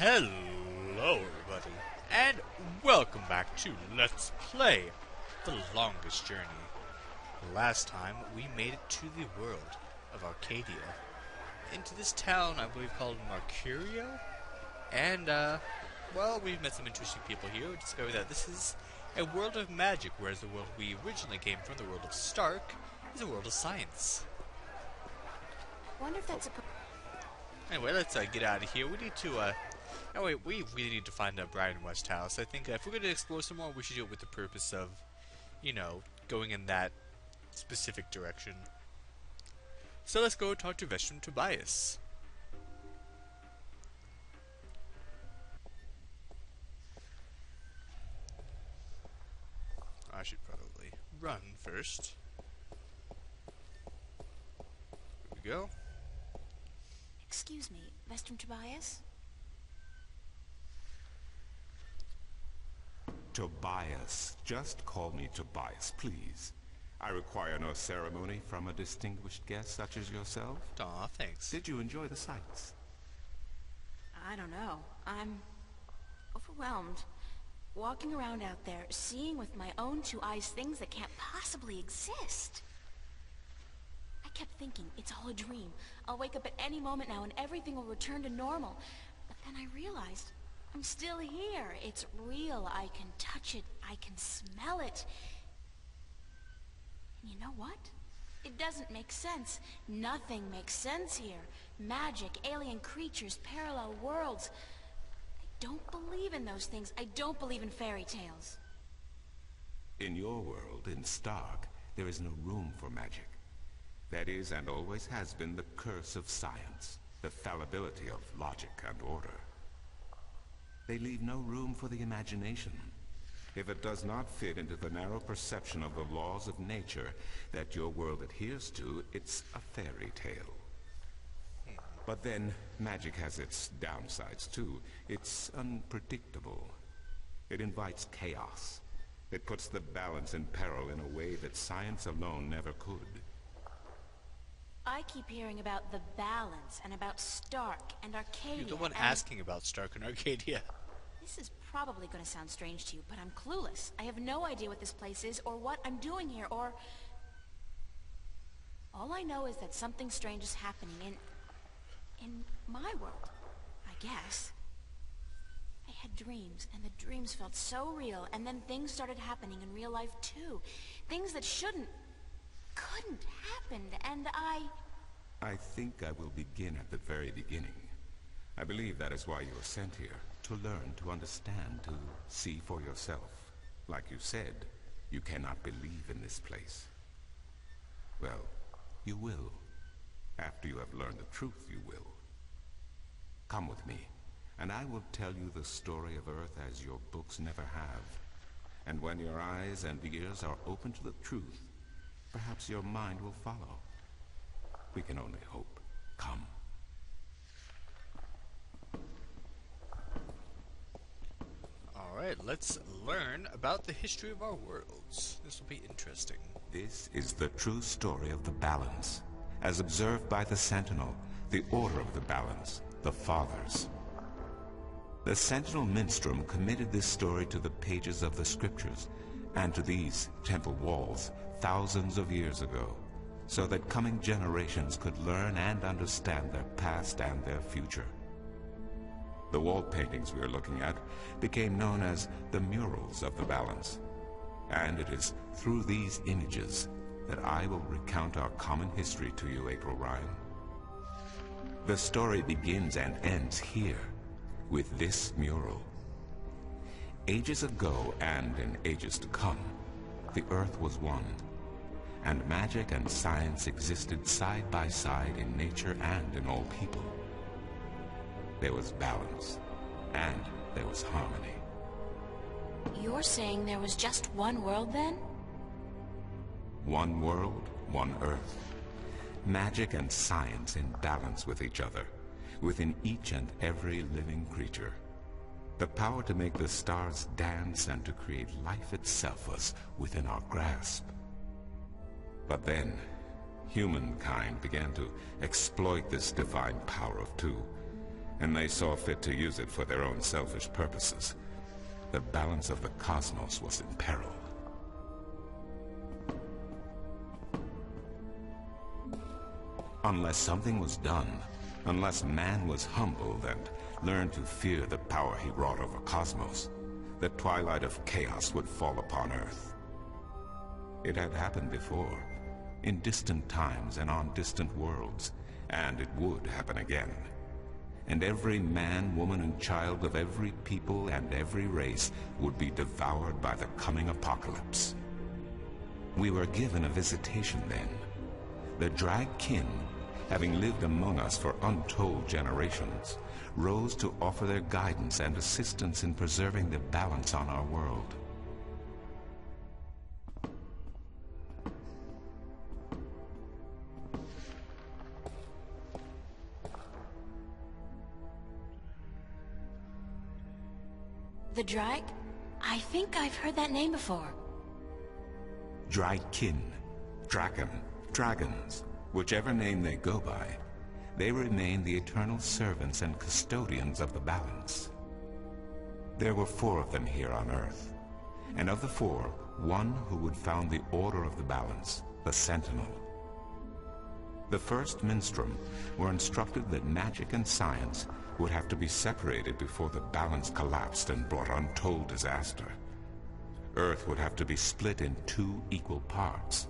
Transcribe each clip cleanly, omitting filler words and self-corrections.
Hello everybody, and welcome back to Let's Play The Longest Journey. Last time, we made it to the world of Arcadia, into this town I believe called Mercurio, and well, we've met some interesting people here. We discovered that this is a world of magic, whereas the world we originally came from, the world of Stark, is a world of science. Wonder if that's a... Anyway, let's get out of here. We need to, oh wait, we really need to find Brian West House. I think if we're going to explore some more, we should do it with the purpose of, you know, going in that specific direction. So let's go talk to Vestrum Tobias. I should probably run first. Here we go. Excuse me, Vestrum Tobias? Tobias. Just call me Tobias, please. I require no ceremony from a distinguished guest such as yourself. Aw, thanks. Did you enjoy the sights? I don't know. I'm overwhelmed. Walking around out there, seeing with my own two eyes things that can't possibly exist. I kept thinking, it's all a dream. I'll wake up at any moment now and everything will return to normal. But then I realized, I'm still here. It's real. I can touch it. I can smell it. And you know what? It doesn't make sense. Nothing makes sense here. Magic, alien creatures, parallel worlds. I don't believe in those things. I don't believe in fairy tales. In your world, in Stark, there is no room for magic. That is, and always has been, the curse of science, the fallibility of logic and order. They leave no room for the imagination. If it does not fit into the narrow perception of the laws of nature that your world adheres to, it's a fairy tale. But then, magic has its downsides too. It's unpredictable. It invites chaos. It puts the balance in peril in a way that science alone never could. I keep hearing about the balance and about Stark and Arcadia. You're the one asking about Stark and Arcadia. This is probably going to sound strange to you, but I'm clueless. I have no idea what this place is, or what I'm doing here, or... All I know is that something strange is happening in my world, I guess. I had dreams, and the dreams felt so real, and then things started happening in real life too. Things that couldn't happen, and I think I will begin at the very beginning. I believe that is why you were sent here. To learn, to understand, to see for yourself. Like you said, you cannot believe in this place. Well, you will. After you have learned the truth, you will. Come with me, and I will tell you the story of Earth as your books never have. And when your eyes and ears are open to the truth, perhaps your mind will follow. We can only hope. Come. Alright, let's learn about the history of our worlds. This will be interesting. This is the true story of the balance, as observed by the Sentinel, the Order of the Balance, the Fathers. The Sentinel Minstrum committed this story to the pages of the scriptures, and to these temple walls, thousands of years ago, so that coming generations could learn and understand their past and their future. The wall paintings we are looking at became known as the murals of the balance. And it is through these images that I will recount our common history to you, April Ryan. The story begins and ends here, with this mural. Ages ago, and in ages to come, the Earth was one, and magic and science existed side by side in nature and in all people. There was balance, and there was harmony. You're saying there was just one world then? One world, one Earth. Magic and science in balance with each other, within each and every living creature. The power to make the stars dance and to create life itself was within our grasp. But then, humankind began to exploit this divine power of two, and they saw fit to use it for their own selfish purposes. The balance of the cosmos was in peril. Unless something was done, unless man was humbled and learned to fear the power he wrought over cosmos, the twilight of chaos would fall upon Earth. It had happened before, in distant times and on distant worlds, and it would happen again. And every man, woman, and child of every people and every race would be devoured by the coming apocalypse. We were given a visitation then. The Drag Kin, having lived among us for untold generations, rose to offer their guidance and assistance in preserving the balance on our world. The Drag? I think I've heard that name before. Drag Kin, Draken, Dragons, whichever name they go by, they remain the eternal servants and custodians of the balance. There were 4 of them here on Earth, and of the 4, one who would found the order of the balance, the Sentinel. The first Minstrum were instructed that magic and science would have to be separated before the balance collapsed and brought untold disaster. Earth would have to be split in 2 equal parts.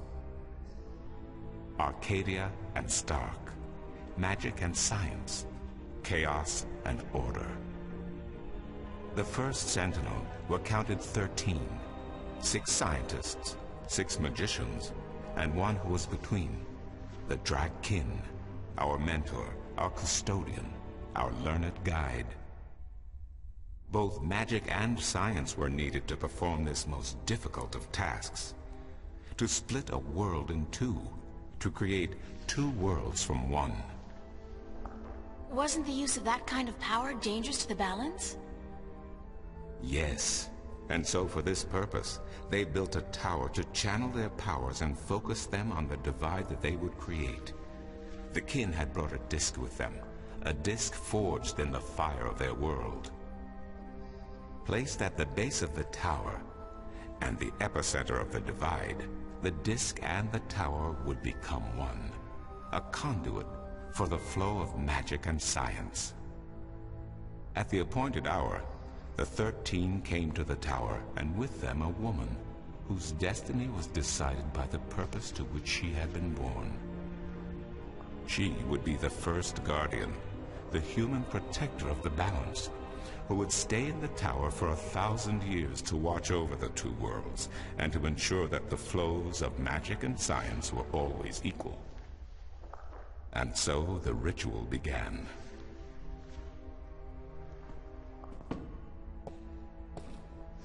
Arcadia and Stark, magic and science, chaos and order. The first Sentinel were counted 13, 6 scientists, 6 magicians, and one who was between, the Drag Kin, our mentor, our custodian, our learned guide. Both magic and science were needed to perform this most difficult of tasks, to split a world in 2, to create 2 worlds from one. Wasn't the use of that kind of power dangerous to the balance? Yes, and so for this purpose, they built a tower to channel their powers and focus them on the divide that they would create. The Kin had brought a disc with them, a disc forged in the fire of their world. Placed at the base of the tower, and the epicenter of the divide, the disc and the tower would become one, a conduit for the flow of magic and science. At the appointed hour, the 13 came to the tower, and with them a woman, whose destiny was decided by the purpose to which she had been born. She would be the first guardian, the human protector of the balance, who would stay in the tower for 1,000 years to watch over the 2 worlds and to ensure that the flows of magic and science were always equal. And so the ritual began.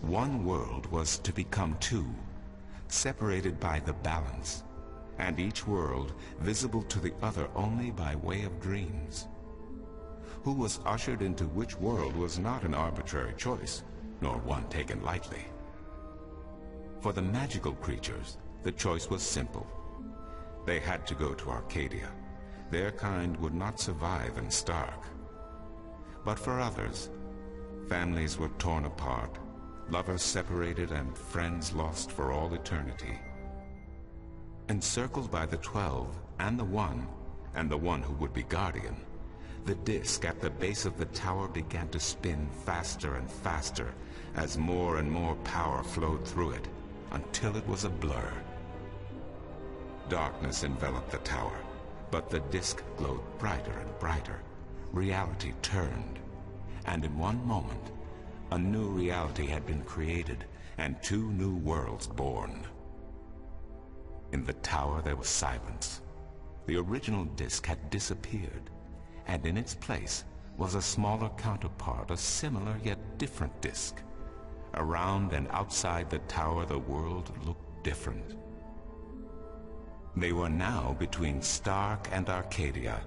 One world was to become 2, separated by the balance, and each world visible to the other only by way of dreams. Who was ushered into which world was not an arbitrary choice, nor one taken lightly. For the magical creatures, the choice was simple. They had to go to Arcadia. Their kind would not survive in Stark. But for others, families were torn apart, lovers separated, and friends lost for all eternity. Encircled by the 12 and the one who would be guardian, the disc at the base of the tower began to spin faster and faster as more and more power flowed through it, until it was a blur. Darkness enveloped the tower, but the disc glowed brighter and brighter. Reality turned, and in one moment, a new reality had been created and 2 new worlds born. In the tower there was silence. The original disc had disappeared, and in its place was a smaller counterpart, a similar yet different disc. Around and outside the tower the world looked different. They were now between Stark and Arcadia,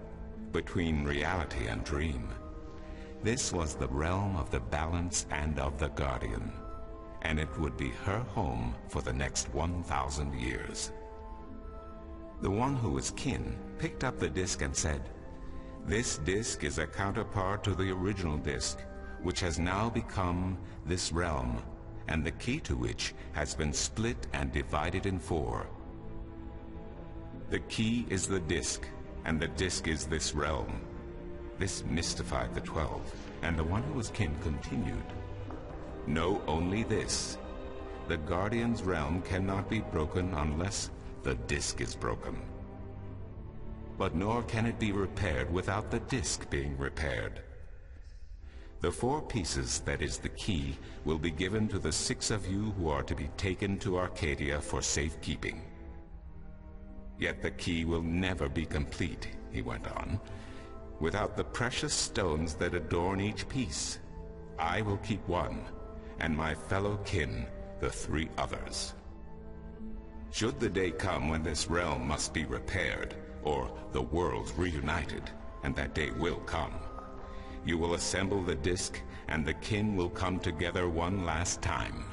between reality and dream. This was the realm of the balance and of the guardian, and it would be her home for the next 1,000 years. The one who was Kin picked up the disc and said, This disk is a counterpart to the original disk, which has now become this realm, and the key to which has been split and divided in 4. The key is the disk, and the disk is this realm. This mystified the 12, and the one who was kin continued. Know only this: the Guardian's realm cannot be broken unless the disk is broken. But nor can it be repaired without the disk being repaired. The 4 pieces, that is the key, will be given to the 6 of you who are to be taken to Arcadia for safekeeping. Yet the key will never be complete, he went on, without the precious stones that adorn each piece. I will keep 1, and my fellow kin the 3 others. Should the day come when this realm must be repaired, or the worlds reunited, and that day will come, you will assemble the disk, and the kin will come together one last time.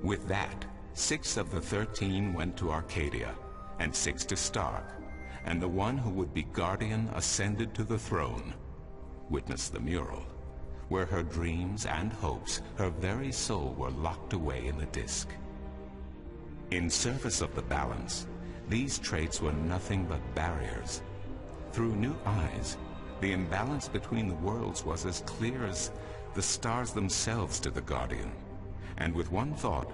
With that, 6 of the 13 went to Arcadia, and 6 to Stark, and the one who would be guardian ascended to the throne. Witness the mural, where her dreams and hopes, her very soul, were locked away in the disk. In service of the balance, these traits were nothing but barriers. Through new eyes, the imbalance between the worlds was as clear as the stars themselves to the Guardian, and with one thought,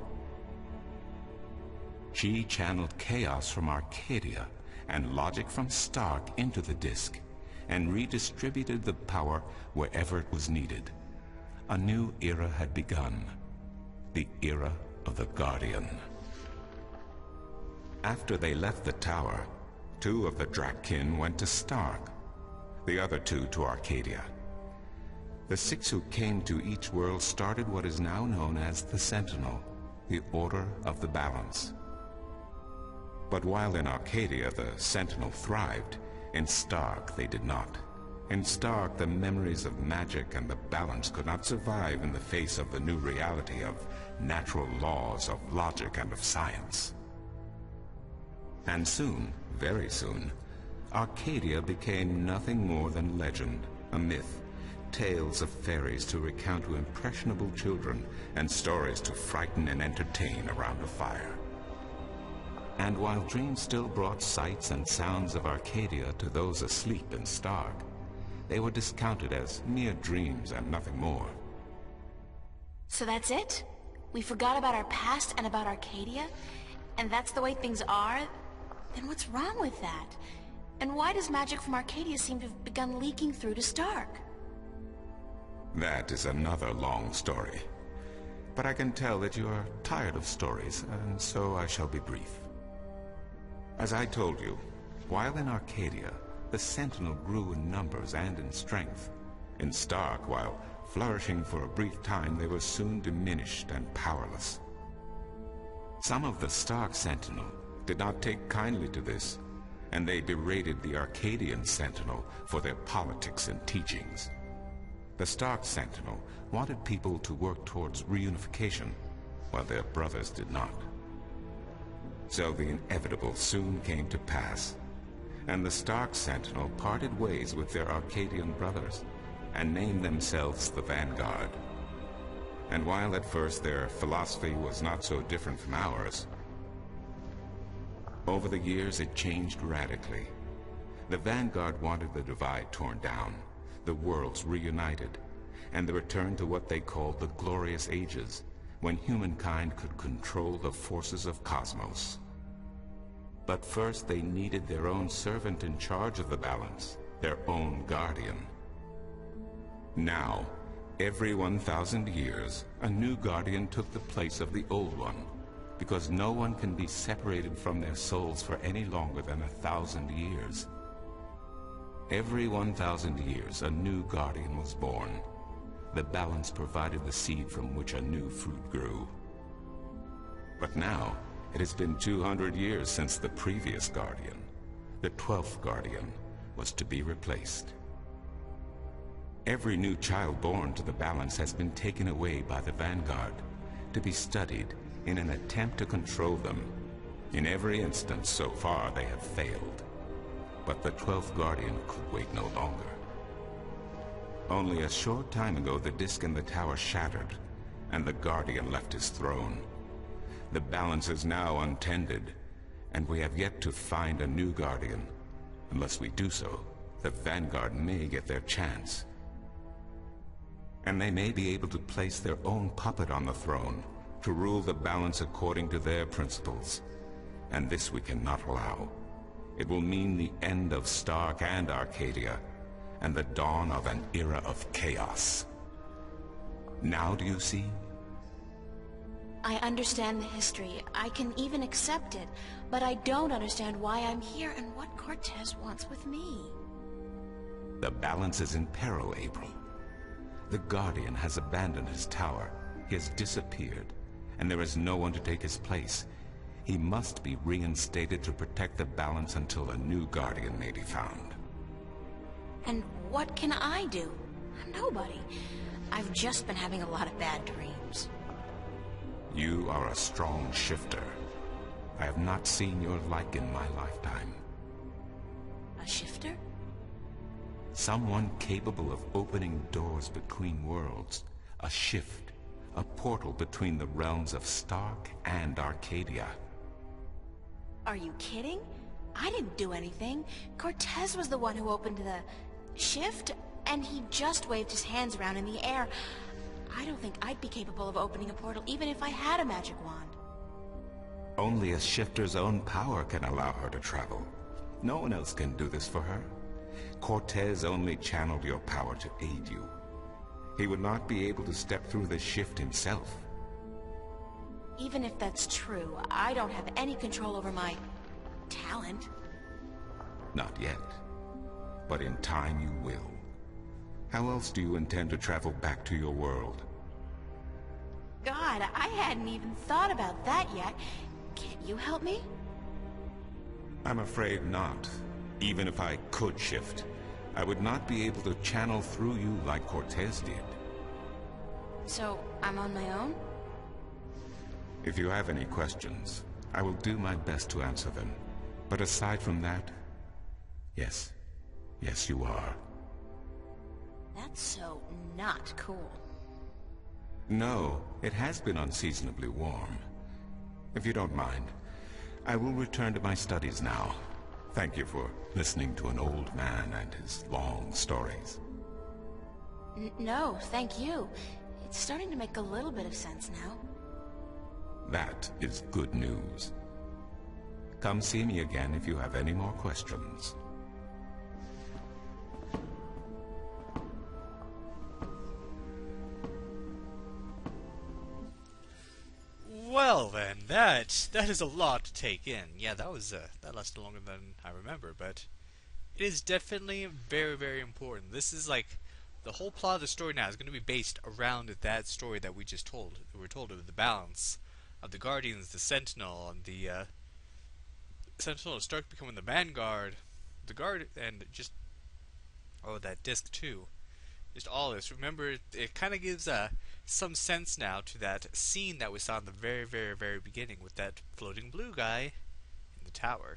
she channeled chaos from Arcadia and logic from Stark into the disk, and redistributed the power wherever it was needed. A new era had begun, the era of the Guardian. After they left the tower, 2 of the Drakkin went to Stark, the other 2 to Arcadia. The 6 who came to each world started what is now known as the Sentinel, the Order of the Balance. But while in Arcadia the Sentinel thrived, in Stark they did not. In Stark, the memories of magic and the balance could not survive in the face of the new reality of natural laws, of logic and of science. And soon, very soon, Arcadia became nothing more than legend, a myth, tales of fairies to recount to impressionable children, and stories to frighten and entertain around a fire. And while dreams still brought sights and sounds of Arcadia to those asleep in Stark, they were discounted as mere dreams and nothing more. So that's it? We forgot about our past and about Arcadia? And that's the way things are? Then what's wrong with that? And why does magic from Arcadia seem to have begun leaking through to Stark? That is another long story. But I can tell that you are tired of stories, and so I shall be brief. As I told you, while in Arcadia, the Sentinel grew in numbers and in strength. In Stark, while flourishing for a brief time, they were soon diminished and powerless. Some of the Stark Sentinel did not take kindly to this, and they berated the Arcadian Sentinel for their politics and teachings. The Stark Sentinel wanted people to work towards reunification, while their brothers did not. So the inevitable soon came to pass, and the Stark Sentinel parted ways with their Arcadian brothers, and named themselves the Vanguard. And while at first their philosophy was not so different from ours, over the years it changed radically. The Vanguard wanted the divide torn down, the worlds reunited, and the return to what they called the Glorious Ages, when humankind could control the forces of cosmos. But first they needed their own servant in charge of the balance, their own guardian. Now, every 1,000 years, a new guardian took the place of the old one, because no one can be separated from their souls for any longer than 1,000 years. Every 1,000 years, a new guardian was born. The balance provided the seed from which a new fruit grew. But now, it has been 200 years since the previous guardian, the 12th guardian, was to be replaced. Every new child born to the balance has been taken away by the Vanguard to be studied in an attempt to control them. In every instance so far they have failed. But the 12th Guardian could wait no longer. Only a short time ago, the disk in the tower shattered, and the Guardian left his throne. The balance is now untended, and we have yet to find a new Guardian. Unless we do so, the Vanguard may get their chance. And they may be able to place their own puppet on the throne, to rule the balance according to their principles. And this we cannot allow. It will mean the end of Stark and Arcadia, and the dawn of an era of chaos. Now do you see? I understand the history. I can even accept it. But I don't understand why I'm here and what Cortez wants with me. The balance is in peril, April. The Guardian has abandoned his tower. He has disappeared, and there is no one to take his place. He must be reinstated to protect the balance until a new Guardian may be found. And what can I do? Nobody. I've just been having a lot of bad dreams. You are a strong shifter. I have not seen your like in my lifetime. A shifter? Someone capable of opening doors between worlds. A shift. A portal between the realms of Stark and Arcadia. Are you kidding? I didn't do anything. Cortez was the one who opened the shift, and he just waved his hands around in the air. I don't think I'd be capable of opening a portal even if I had a magic wand. Only a shifter's own power can allow her to travel. No one else can do this for her. Cortez only channeled your power to aid you. He would not be able to step through the shift himself. Even if that's true, I don't have any control over my talent. Not yet. But in time you will. How else do you intend to travel back to your world? God, I hadn't even thought about that yet. Can you help me? I'm afraid not. Even if I could shift, I would not be able to channel through you like Cortez did. So, I'm on my own? If you have any questions, I will do my best to answer them. But aside from that, yes. Yes, you are. That's so not cool. No, it has been unseasonably warm. If you don't mind, I will return to my studies now. Thank you for listening to an old man and his long stories. No, thank you. It's starting to make a little bit of sense now. That is good news. Come see me again if you have any more questions. Well then, that is a lot to take in. Yeah, that lasted longer than I remember, but it is definitely very, very important. This is like the whole plot of the story now is going to be based around that story that we just told. We were told of the balance of the Guardians, the Sentinel, and the Sentinel and Stark becoming the Vanguard, the Guard, and just that disc too. Just all this. Remember, it kind of gives some sense now to that scene that we saw in the very, very, very beginning with that floating blue guy in the tower.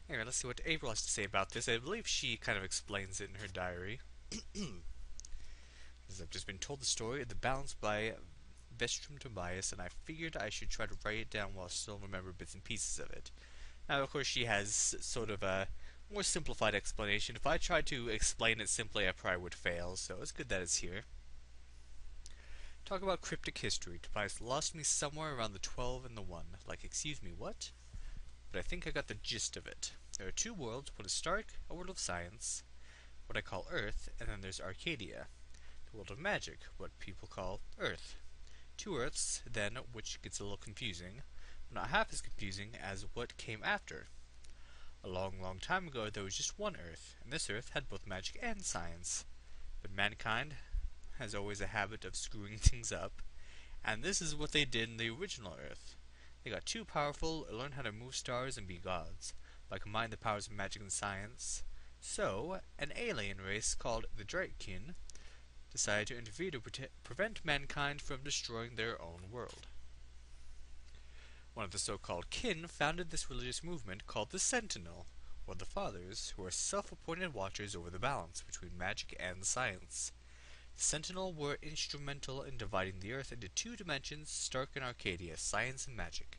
Anyway, let's see what April has to say about this. I believe she kind of explains it in her diary. I've just been told the story of the balance by Vestrum Tobias, and I figured I should try to write it down while I still remember bits and pieces of it. Now, of course, she has sort of a more simplified explanation. If I tried to explain it simply, I probably would fail, so it's good that it's here. Talk about cryptic history. Tobias lost me somewhere around the 12 and the 1. Like, excuse me, what? But I think I got the gist of it. There are two worlds. One is Stark, a world of science, what I call Earth, and then there's Arcadia, the world of magic, what people call Earth. Two Earths, then, which gets a little confusing, but not half as confusing as what came after. A long, long time ago, there was just one Earth, and this Earth had both magic and science. But mankind has always a habit of screwing things up, and this is what they did in the original Earth. They got too powerful, learned how to move stars and be gods, by combining the powers of magic and science. So, an alien race called the Drakekin decided to interfere to prevent mankind from destroying their own world. One of the so-called kin founded this religious movement called the Sentinel, or the Fathers, who are self-appointed watchers over the balance between magic and science. The Sentinel were instrumental in dividing the Earth into two dimensions, Stark and Arcadia, science and magic.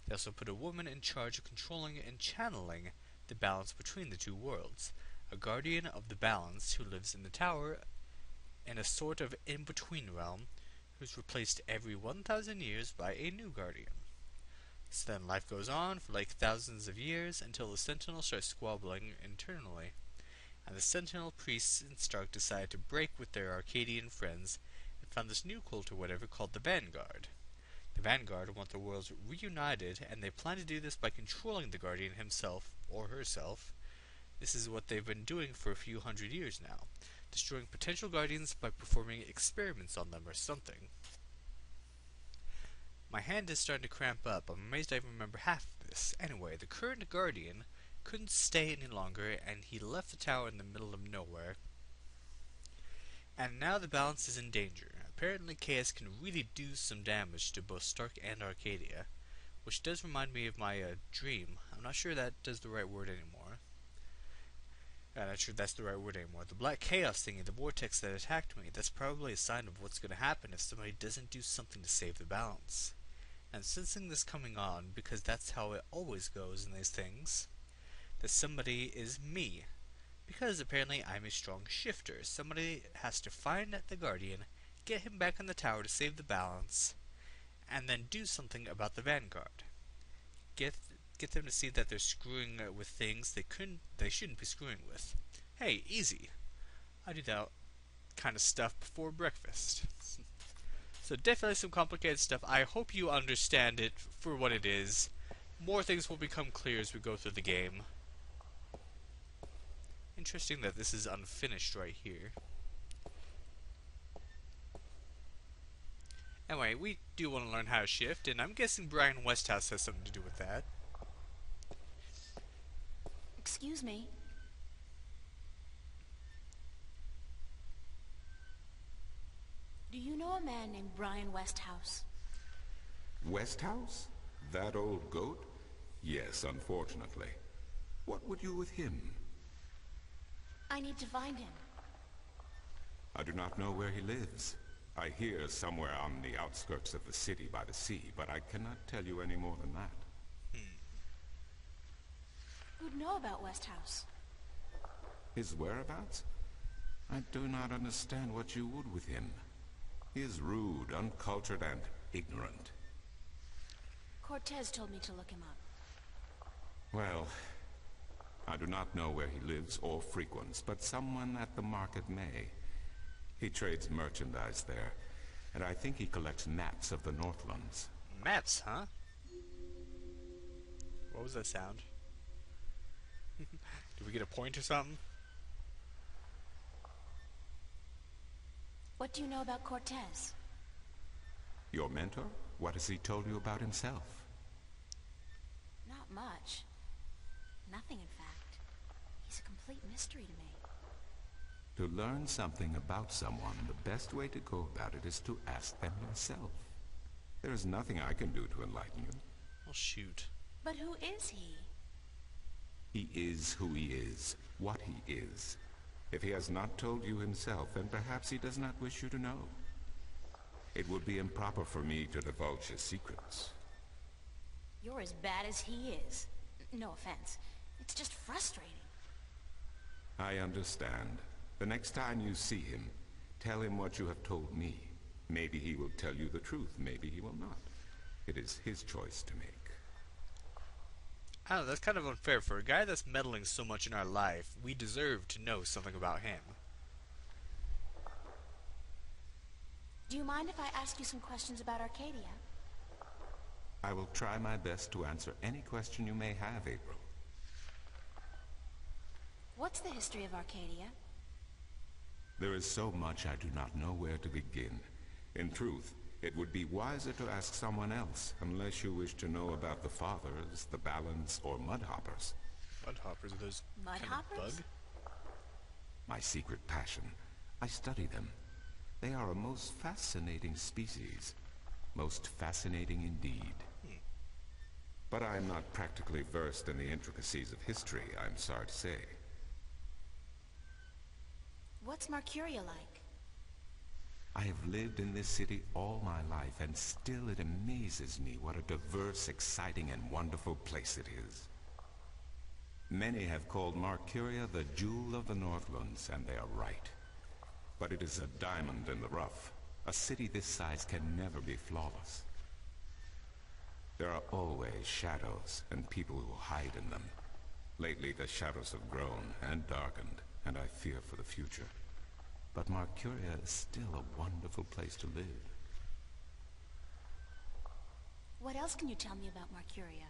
They also put a woman in charge of controlling and channeling the balance between the two worlds, a guardian of the balance who lives in the tower in a sort of in-between realm, who's replaced every 1,000 years by a new guardian. So then life goes on for like thousands of years until the Sentinel starts squabbling internally, and the Sentinel priests in Stark decide to break with their Arcadian friends and found this new cult or whatever called the Vanguard. The Vanguard want the worlds reunited, and they plan to do this by controlling the Guardian himself or herself. This is what they've been doing for a few hundred years now, destroying potential Guardians by performing experiments on them or something. My hand is starting to cramp up. I'm amazed I even remember half of this. Anyway, the current Guardian couldn't stay any longer, and he left the tower in the middle of nowhere. And now the balance is in danger. Apparently Chaos can really do some damage to both Stark and Arcadia, which does remind me of my dream. I'm not sure that does the right word anymore. I'm not sure that's the right word anymore. The black chaos thingy, the vortex that attacked me, that's probably a sign of what's going to happen if somebody doesn't do something to save the balance. And sensing this coming on, because that's how it always goes in these things, that somebody is me. Because apparently I'm a strong shifter. Somebody has to find the Guardian, get him back in the tower to save the balance, and then do something about the Vanguard. Get them to see that they're screwing with things they shouldn't be screwing with. Hey, easy. I do that kind of stuff before breakfast. So definitely some complicated stuff. I hope you understand it for what it is. More things will become clear as we go through the game. Interesting that this is unfinished right here. Anyway, we do want to learn how to shift, and I'm guessing Brian Westhouse has something to do with that. Excuse me. Do you know a man named Brian Westhouse? Westhouse? That old goat? Yes, unfortunately. What would you with him? I need to find him. I do not know where he lives. I hear somewhere on the outskirts of the city by the sea, but I cannot tell you any more than that. Who'd know about Westhouse? His whereabouts? I do not understand what you would with him. He is rude, uncultured, and ignorant. Cortez told me to look him up. Well, I do not know where he lives or frequents, but someone at the market may. He trades merchandise there, and I think he collects maps of the Northlands. Maps, huh? What was that sound? Did we get a point or something? What do you know about Cortez? Your mentor? What has he told you about himself? Not much. Nothing, in fact. He's a complete mystery to me. To learn something about someone, the best way to go about it is to ask them yourself. There is nothing I can do to enlighten you. Well, shoot. But who is he? He is who he is, what he is. If he has not told you himself, then perhaps he does not wish you to know. It would be improper for me to divulge his secrets. You're as bad as he is. No offense. It's just frustrating. I understand. The next time you see him, tell him what you have told me. Maybe he will tell you the truth, maybe he will not. It is his choice to make. I don't know, that's kind of unfair. For a guy that's meddling so much in our life, we deserve to know something about him. Do you mind if I ask you some questions about Arcadia? I will try my best to answer any question you may have, April. What's the history of Arcadia? There is so much I do not know where to begin. In truth, it would be wiser to ask someone else, unless you wish to know about the Fathers, the Balance, or Mudhoppers. Mudhoppers are those kind of Mudhoppers? bug? My secret passion. I study them. They are a most fascinating species. Most fascinating indeed. But I am not practically versed in the intricacies of history, I'm sorry to say. What's Marcuria like? I have lived in this city all my life, and still it amazes me what a diverse, exciting, and wonderful place it is. Many have called Marcuria the jewel of the Northlands, and they are right. But it is a diamond in the rough. A city this size can never be flawless. There are always shadows, and people who hide in them. Lately, the shadows have grown and darkened, and I fear for the future. But Marcuria is still a wonderful place to live. What else can you tell me about Marcuria?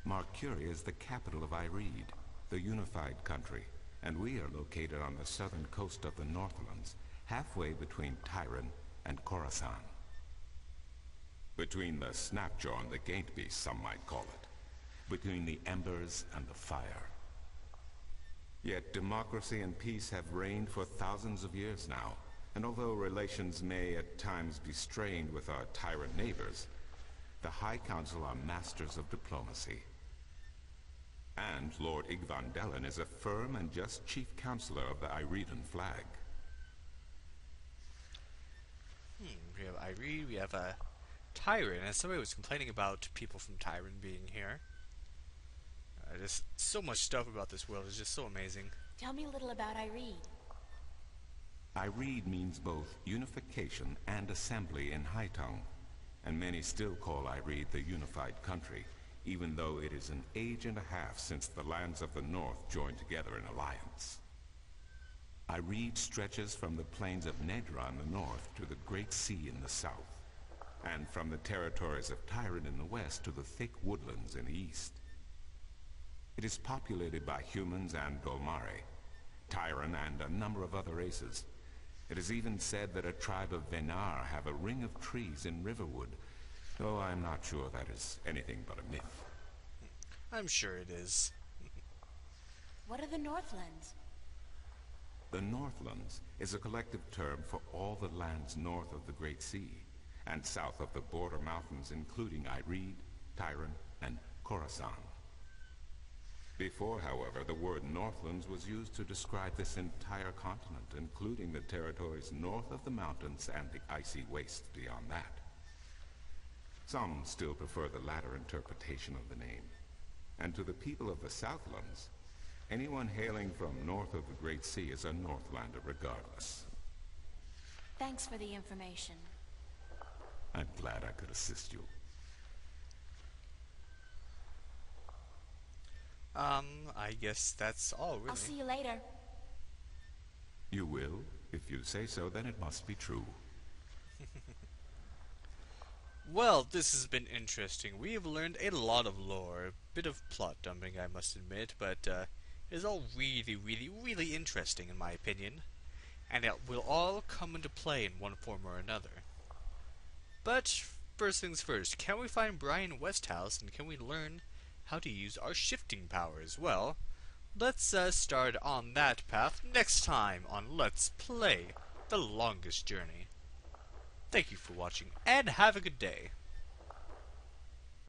Marcuria is the capital of Ireed, the unified country, and we are located on the southern coast of the Northlands, halfway between Tyran and Khorasan. Between the Snapjaw and the Gaintbeast, some might call it. Between the embers and the fire. Yet democracy and peace have reigned for thousands of years now, and although relations may at times be strained with our tyrant neighbors, the High Council are masters of diplomacy. And Lord Igvandelin is a firm and just chief counselor of the Ireedan flag. We have Ireed, we have a Tyran, and somebody was complaining about people from Tyran being here. Just so much stuff about this world is just so amazing. Tell me a little about Ireed. Ireed means both unification and assembly in High Tongue, and many still call Ireed the unified country, even though it is an age and a half since the lands of the north joined together in alliance. Ireed stretches from the plains of Nedra in the north to the Great Sea in the south, and from the territories of Tyran in the west to the thick woodlands in the east. It is populated by humans and Dolmare, Tyran and a number of other races. It is even said that a tribe of Venar have a ring of trees in Riverwood, though I'm not sure that is anything but a myth. I'm sure it is. What are the Northlands? The Northlands is a collective term for all the lands north of the Great Sea, and south of the border mountains including Ireed, Tyran, and Khorasan. Before, however, the word Northlands was used to describe this entire continent, including the territories north of the mountains and the icy wastes beyond that. Some still prefer the latter interpretation of the name. And to the people of the Southlands, anyone hailing from north of the Great Sea is a Northlander regardless. Thanks for the information. I'm glad I could assist you. I guess that's all, really. I'll see you later. You will? If you say so, then it must be true. Well, this has been interesting. We have learned a lot of lore, a bit of plot dumping, I must admit, but it's all really, really, really interesting in my opinion, and it will all come into play in one form or another. But first things first, can we find Brian Westhouse, and can we learn how to use our shifting powers? Well, let's start on that path next time on Let's Play The Longest Journey. Thank you for watching, and have a good day.